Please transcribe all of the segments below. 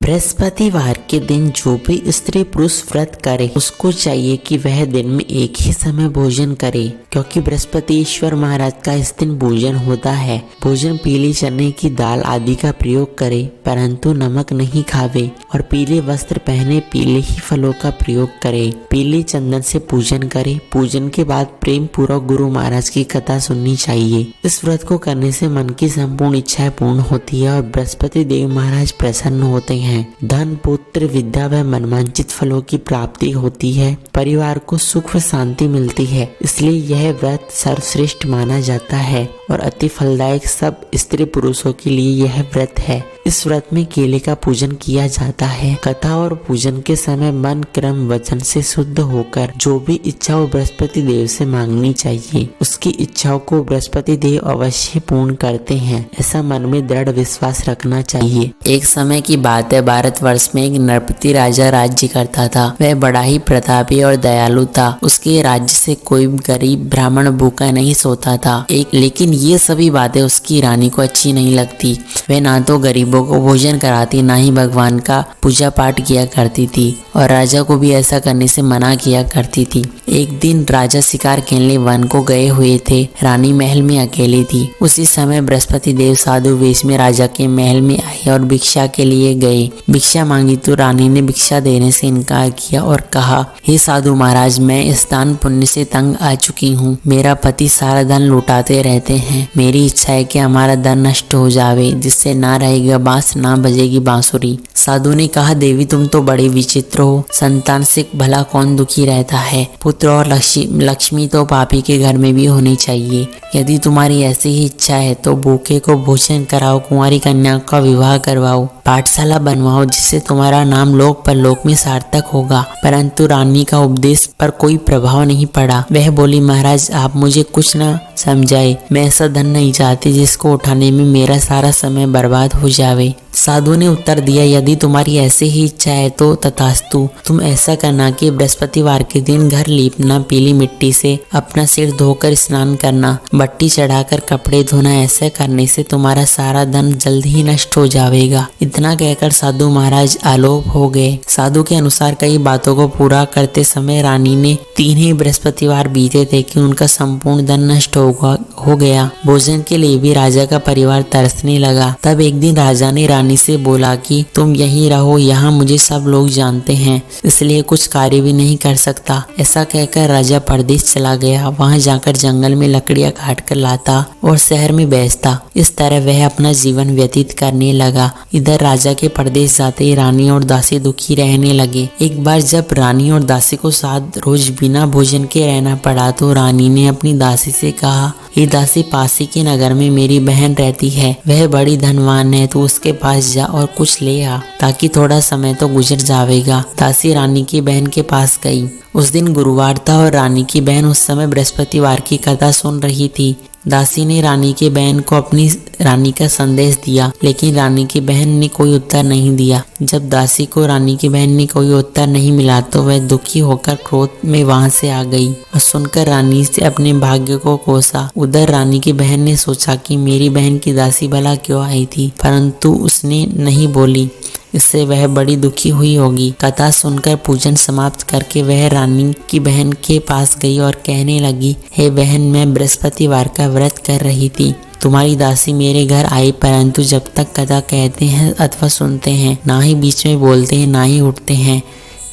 बृहस्पतिवार के दिन जो भी स्त्री पुरुष व्रत करे उसको चाहिए कि वह दिन में एक ही समय भोजन करे, क्योंकि बृहस्पतिश्वर महाराज का इस दिन पूजन होता है। भोजन पीली चने की दाल आदि का प्रयोग करे, परंतु नमक नहीं खावे और पीले वस्त्र पहने, पीले ही फलों का प्रयोग करे, पीले चंदन से पूजन करे। पूजन के बाद प्रेम पूर्वक गुरु महाराज की कथा सुननी चाहिए। इस व्रत को करने से मन की संपूर्ण इच्छाएं पूर्ण होती है और बृहस्पति देव महाराज प्रसन्न होते हैं। धन, पुत्र, विद्या व मनवांचित फलों की प्राप्ति होती है। परिवार को सुख व शांति मिलती है। इसलिए यह व्रत सर्वश्रेष्ठ माना जाता है और अति फलदायक सब स्त्री पुरुषों के लिए यह व्रत है। इस व्रत में केले का पूजन किया जाता है। कथा और पूजन के समय मन, क्रम, वचन से शुद्ध होकर जो भी इच्छा हो बृहस्पति देव से मांगनी चाहिए। उसकी इच्छाओं को बृहस्पति देव अवश्य पूर्ण करते हैं, ऐसा मन में दृढ़ विश्वास रखना चाहिए। एक समय की बात है, भारतवर्ष में एक नरपति राजा राज्य करता था। वह बड़ा ही प्रतापी और दयालु था। उसके राज्य से कोई गरीब ब्राह्मण भूखा नहीं सोता था। लेकिन ये सभी बातें उसकी रानी को अच्छी नहीं लगती। वह ना तो गरीबों को भोजन कराती, ना ही भगवान का पूजा पाठ किया करती थी और राजा को भी ऐसा करने से मना किया करती थी। एक दिन राजा शिकार खेलने वन को गए हुए थे। रानी महल में अकेली थी। उसी समय बृहस्पति देव साधु वेश में राजा के महल में आए और भिक्षा के लिए गए। भिक्षा मांगी तो रानी ने भिक्षा देने से इनकार किया और कहा, हे साधु महाराज, मैं इस दान पुण्य से तंग आ चुकी हूँ। मेरा पति सारा धन लुटाते रहते हैं। मेरी इच्छा है कि हमारा धन नष्ट हो जावे, जिससे ना रहेगा बांस, ना बजेगी बांसुरी। साधु ने कहा, देवी तुम तो बड़ी विचित्र हो। संतान से भला कौन दुखी रहता है? पुत्र और लक्ष्मी तो पापी के घर में भी होनी चाहिए। यदि तुम्हारी ऐसी ही इच्छा है तो भूखे को भोजन कराओ, कुंवारी कन्या का विवाह करवाओ, पाठशाला बनवाओ, जिससे तुम्हारा नाम लोक परलोक में सार्थक होगा। परंतु रानी का उपदेश पर कोई प्रभाव नहीं पड़ा। वह बोली, महाराज आप मुझे कुछ न समझाए। मैं ऐसा धन नहीं चाहती जिसको उठाने में मेरा सारा समय बर्बाद हो जावे। साधु ने उत्तर दिया, यदि तुम्हारी ऐसी ही इच्छा है तो तथास्तु। तुम ऐसा करना कि बृहस्पतिवार के दिन घर लीपना, पीली मिट्टी से अपना सिर धोकर स्नान करना, बट्टी चढ़ाकर कपड़े धोना। ऐसा करने से तुम्हारा सारा धन जल्द ही नष्ट हो जाएगा। इतना कहकर साधु महाराज आलोप हो गए। साधु के अनुसार कई बातों को पूरा करते समय रानी ने 3 ही बृहस्पतिवार बीते थे कि उनका संपूर्ण धन नष्ट हो गया। भोजन के लिए भी राजा का परिवार तरसने लगा। तब एक दिन राजा ने रानी से बोला कि तुम यहीं रहो, यहाँ मुझे सब लोग जानते हैं, इसलिए कुछ कार्य भी नहीं कर सकता। ऐसा कहकर राजा परदेश चला गया। वहाँ जाकर जंगल में लकड़ियाँ काट कर लाता और शहर में बेचता। इस तरह वह अपना जीवन व्यतीत करने लगा। इधर राजा के परदेश जाते ही रानी और दासी दुखी रहने लगे। एक बार जब रानी और दासी को 7 रोज बिना भोजन के रहना पड़ा तो रानी ने अपनी दासी से कहा, ये दासी पासी के नगर में मेरी बहन रहती है, वह बड़ी धनवान है, तो उसके पास जा और कुछ ले आ, ताकि थोड़ा समय तो गुजर जाएगा। दासी रानी की बहन के पास गई। उस दिन गुरुवार था और रानी की बहन उस समय बृहस्पतिवार की कथा सुन रही थी। दासी ने रानी की बहन को अपनी रानी का संदेश दिया, लेकिन रानी की बहन ने कोई उत्तर नहीं दिया। जब दासी को रानी की बहन ने कोई उत्तर नहीं मिला तो वह दुखी होकर क्रोध में वहां से आ गई और सुनकर रानी से अपने भाग्य को कोसा। उधर रानी की बहन ने सोचा कि मेरी बहन की दासी भला क्यों आई थी, परंतु उसने नहीं बोली। इससे वह बड़ी दुखी हुई होगी। कथा सुनकर पूजन समाप्त करके वह रानी की बहन के पास गई और कहने लगी, हे बहन, मैं बृहस्पतिवार का व्रत कर रही थी। तुम्हारी दासी मेरे घर आई, परंतु जब तक कथा कहते हैं अथवा सुनते हैं, ना ही बीच में बोलते हैं, ना ही उठते हैं,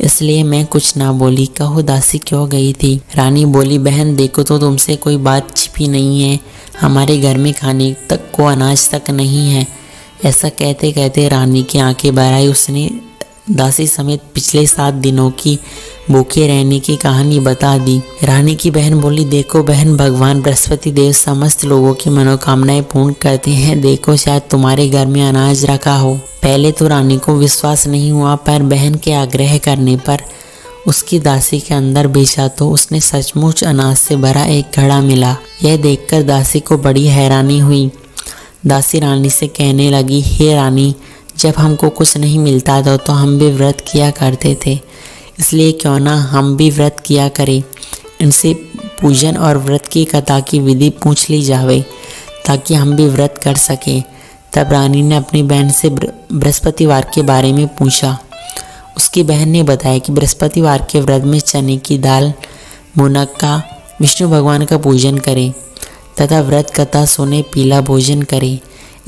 इसलिए मैं कुछ ना बोली। कहो दासी क्यों गई थी? रानी बोली, बहन देखो तो तुमसे कोई बात छिपी नहीं है। हमारे घर में खाने तक को अनाज तक नहीं है। ऐसा कहते कहते रानी की आंखें भर आई। उसने दासी समेत पिछले 7 दिनों की भूखे रहने की कहानी बता दी। रानी की बहन बोली, देखो बहन, भगवान बृहस्पति देव समस्त लोगों की मनोकामनाएं पूर्ण करते हैं। देखो शायद तुम्हारे घर में अनाज रखा हो। पहले तो रानी को विश्वास नहीं हुआ, पर बहन के आग्रह करने पर उसकी दासी के अंदर भेजा तो उसने सचमुच अनाज से भरा एक घड़ा मिला। यह देखकर दासी को बड़ी हैरानी हुई। दासी रानी से कहने लगी, हे रानी, जब हमको कुछ नहीं मिलता था तो हम भी व्रत किया करते थे, इसलिए क्यों ना हम भी व्रत किया करें। इनसे पूजन और व्रत की कथा की विधि पूछ ली जावे, ताकि हम भी व्रत कर सकें। तब रानी ने अपनी बहन से बृहस्पतिवार के बारे में पूछा। उसकी बहन ने बताया कि बृहस्पतिवार के व्रत में चने की दाल, मुनक्का, विष्णु भगवान का पूजन करें तथा व्रत कथा सुने, पीला भोजन करें।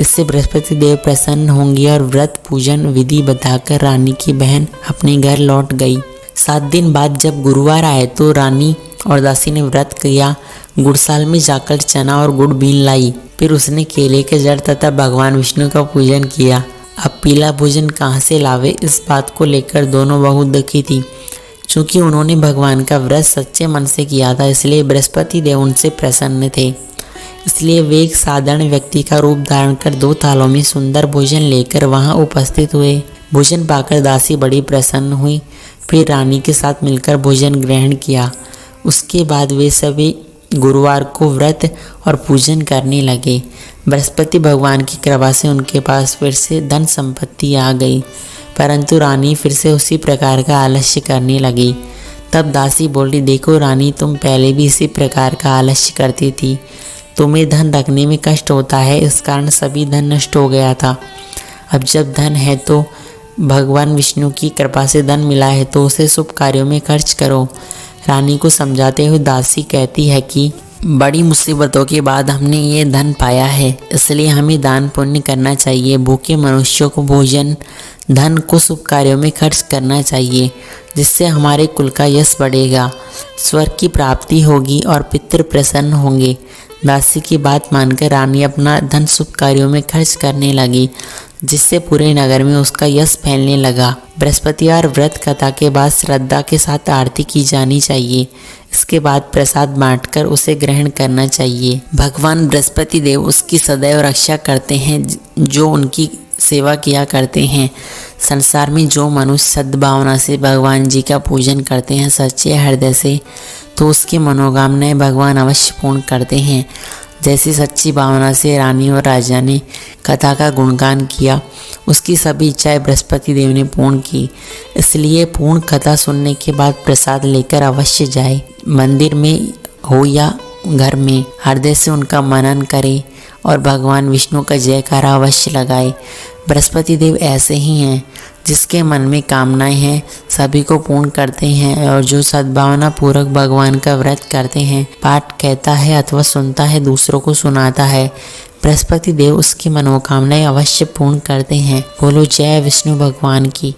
इससे बृहस्पति देव प्रसन्न होंगे और व्रत पूजन विधि बताकर रानी की बहन अपने घर लौट गई। 7 दिन बाद जब गुरुवार आए तो रानी और दासी ने व्रत किया। गुड़साल में जाकर चना और गुड़ बीन लाई। फिर उसने केले के जड़ तथा भगवान विष्णु का पूजन किया। अब पीला भोजन कहाँ से लावे, इस बात को लेकर दोनों बहुत दुखी थी। चूँकि उन्होंने भगवान का व्रत सच्चे मन से किया था, इसलिए बृहस्पति देव उनसे प्रसन्न थे। इसलिए वे एक साधारण व्यक्ति का रूप धारण कर 2 थालों में सुंदर भोजन लेकर वहां उपस्थित हुए। भोजन पाकर दासी बड़ी प्रसन्न हुई। फिर रानी के साथ मिलकर भोजन ग्रहण किया। उसके बाद वे सभी गुरुवार को व्रत और पूजन करने लगे। बृहस्पति भगवान की कृपा से उनके पास फिर से धन संपत्ति आ गई, परंतु रानी फिर से उसी प्रकार का आलस्य करने लगी। तब दासी बोली, देखो रानी, तुम पहले भी इसी प्रकार का आलस्य करती थी। तुम्हें धन रखने में कष्ट होता है, इस कारण सभी धन नष्ट हो गया था। अब जब धन है तो भगवान विष्णु की कृपा से धन मिला है तो उसे शुभ कार्यों में खर्च करो। रानी को समझाते हुए दासी कहती है कि बड़ी मुसीबतों के बाद हमने ये धन पाया है, इसलिए हमें दान पुण्य करना चाहिए। भूखे मनुष्यों को भोजन, धन को शुभ कार्यों में खर्च करना चाहिए, जिससे हमारे कुल का यश बढ़ेगा, स्वर्ग की प्राप्ति होगी और पितृ प्रसन्न होंगे। दासी की बात मानकर रानी अपना धन शुभ कार्यों में खर्च करने लगी, जिससे पूरे नगर में उसका यश फैलने लगा। बृहस्पतिवार व्रत कथा के बाद श्रद्धा के साथ आरती की जानी चाहिए। इसके बाद प्रसाद बांटकर उसे ग्रहण करना चाहिए। भगवान बृहस्पति देव उसकी सदैव रक्षा करते हैं जो उनकी सेवा किया करते हैं। संसार में जो मनुष्य सद्भावना से भगवान जी का पूजन करते हैं सच्चे हृदय से, तो उसकी मनोकामनाएं भगवान अवश्य पूर्ण करते हैं। जैसी सच्ची भावना से रानी और राजा ने कथा का गुणगान किया, उसकी सभी इच्छाएं बृहस्पति देव ने पूर्ण की। इसलिए पूर्ण कथा सुनने के बाद प्रसाद लेकर अवश्य जाए। मंदिर में हो या घर में हृदय से उनका मनन करे और भगवान विष्णु का जयकारा अवश्य लगाए। बृहस्पति देव ऐसे ही हैं, जिसके मन में कामनाएं हैं सभी को पूर्ण करते हैं, और जो सद्भावना पूर्वक भगवान का व्रत करते हैं, पाठ कहता है अथवा सुनता है, दूसरों को सुनाता है, बृहस्पति देव उसकी मनोकामनाएं अवश्य पूर्ण करते हैं। बोलो जय विष्णु भगवान की।